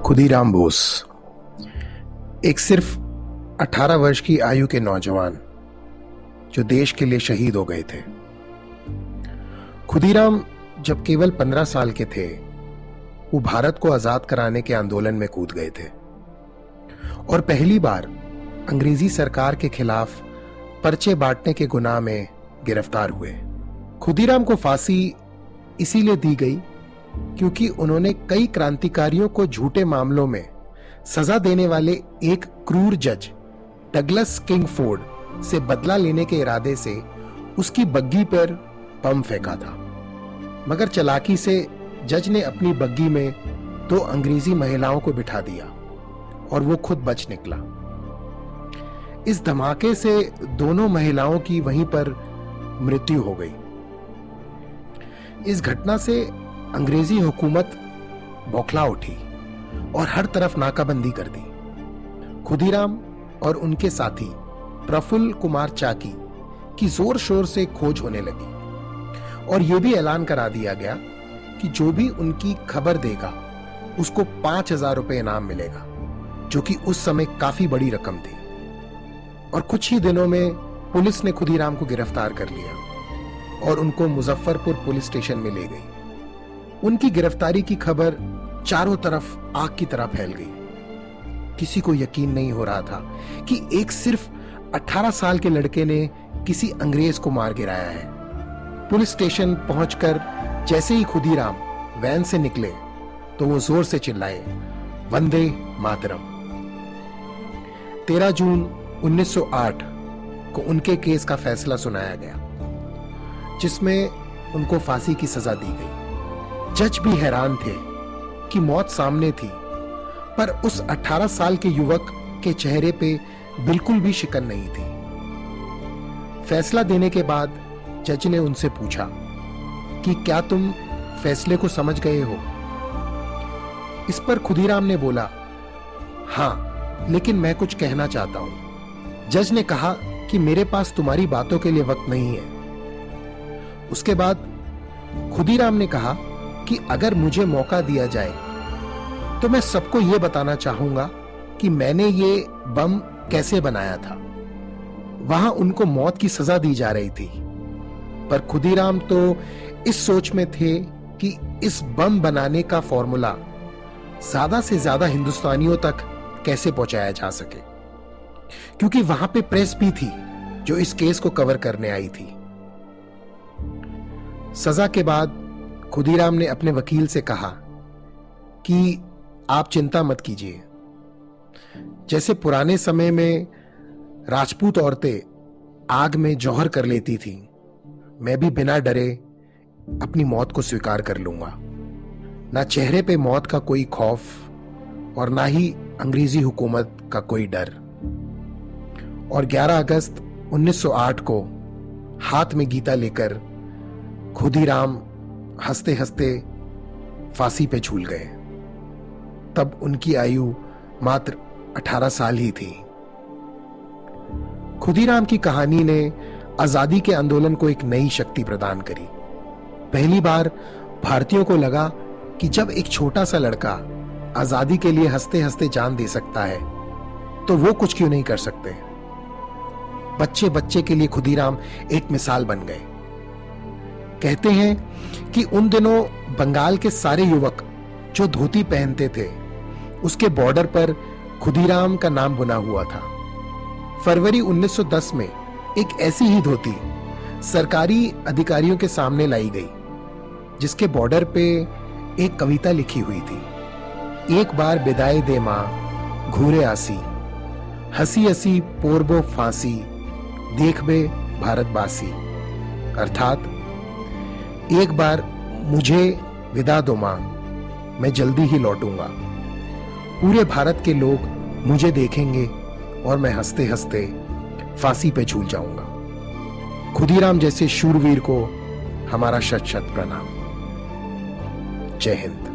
खुदीराम बोस एक सिर्फ 18 वर्ष की आयु के नौजवान जो देश के लिए शहीद हो गए थे। खुदीराम जब केवल 15 साल के थे वो भारत को आजाद कराने के आंदोलन में कूद गए थे और पहली बार अंग्रेजी सरकार के खिलाफ पर्चे बांटने के गुनाह में गिरफ्तार हुए। खुदीराम को फांसी इसीलिए दी गई क्योंकि उन्होंने कई क्रांतिकारियों को झूठे मामलों में सजा देने वाले एक क्रूर जज डगलस किंगफोर्ड से बदला लेने के इरादे से उसकी बग्गी पर बम फेंका था। मगर चालाकी से जज ने अपनी बग्गी में 2 अंग्रेजी महिलाओं को बिठा दिया और वो खुद बच निकला। इस धमाके से दोनों महिलाओं की वहीं पर मृत्यु हो गई। इस घटना से अंग्रेजी हुकूमत बौखला उठी और हर तरफ नाकाबंदी कर दी। खुदीराम और उनके साथी प्रफुल्ल कुमार चाकी की जोर शोर से खोज होने लगी और यह भी ऐलान करा दिया गया कि जो भी उनकी खबर देगा उसको 5,000 रुपए इनाम मिलेगा, जो कि उस समय काफी बड़ी रकम थी। और कुछ ही दिनों में पुलिस ने खुदीराम को गिरफ्तार कर लिया और उनको मुजफ्फरपुर पुलिस स्टेशन में ले गई। उनकी गिरफ्तारी की खबर चारों तरफ आग की तरह फैल गई। किसी को यकीन नहीं हो रहा था कि एक सिर्फ 18 साल के लड़के ने किसी अंग्रेज को मार गिराया है। पुलिस स्टेशन पहुंचकर जैसे ही खुदीराम वैन से निकले तो वो जोर से चिल्लाए, वंदे मातरम। 13 जून 1908 को उनके केस का फैसला सुनाया गया, जिसमें उनको फांसी की सजा दी गई। जज भी हैरान थे कि मौत सामने थी, पर उस 18 साल के युवक के चेहरे पे बिल्कुल भी शिकन नहीं थी। फैसला देने के बाद जज ने उनसे पूछा कि क्या तुम फैसले को समझ गए हो? इस पर खुदीराम ने बोला, हां, लेकिन मैं कुछ कहना चाहता हूं। जज ने कहा कि मेरे पास तुम्हारी बातों के लिए वक्त नहीं है। उसके बाद खुदीराम ने कहा कि अगर मुझे मौका दिया जाए तो मैं सबको यह बताना चाहूंगा कि मैंने ये बम कैसे बनाया था। वहां उनको मौत की सजा दी जा रही थी, पर खुदीराम तो इस सोच में थे कि इस बम बनाने का फॉर्मूला ज्यादा से ज्यादा हिंदुस्तानियों तक कैसे पहुंचाया जा सके, क्योंकि वहां पे प्रेस भी थी जो इस केस को कवर करने आई थी। सजा के बाद खुदीराम ने अपने वकील से कहा कि आप चिंता मत कीजिए। जैसे पुराने समय में राजपूत औरतें आग में जौहर कर लेती थी, मैं भी बिना डरे अपनी मौत को स्वीकार कर लूंगा। ना चेहरे पे मौत का कोई खौफ और ना ही अंग्रेजी हुकूमत का कोई डर। और 11 अगस्त 1908 को हाथ में गीता लेकर खुदीराम हंसते हंसते फांसी पे झूल गए। तब उनकी आयु मात्र 18 साल ही थी। खुदीराम की कहानी ने आजादी के आंदोलन को एक नई शक्ति प्रदान करी। पहली बार भारतीयों को लगा कि जब एक छोटा सा लड़का आजादी के लिए हंसते हंसते जान दे सकता है तो वो कुछ क्यों नहीं कर सकते। बच्चे बच्चे के लिए खुदीराम एक मिसाल बन गए। कहते हैं कि उन दिनों बंगाल के सारे युवक जो धोती पहनते थे उसके बॉर्डर पर खुदीराम का नाम बुना हुआ था। फरवरी 1910 में एक ऐसी ही धोती सरकारी अधिकारियों के सामने लाई गई, जिसके बॉर्डर पे एक कविता लिखी हुई थी, एक बार बिदाई दे मां घूरे आसी, हसी हसी पोरबो फांसी, देख बे भारतवासी। अर्थात एक बार मुझे विदा दो मां, मैं जल्दी ही लौटूंगा। पूरे भारत के लोग मुझे देखेंगे और मैं हंसते हंसते फांसी पे झूल जाऊंगा। खुदीराम जैसे शूरवीर को हमारा शत शत प्रणाम। जय हिंद।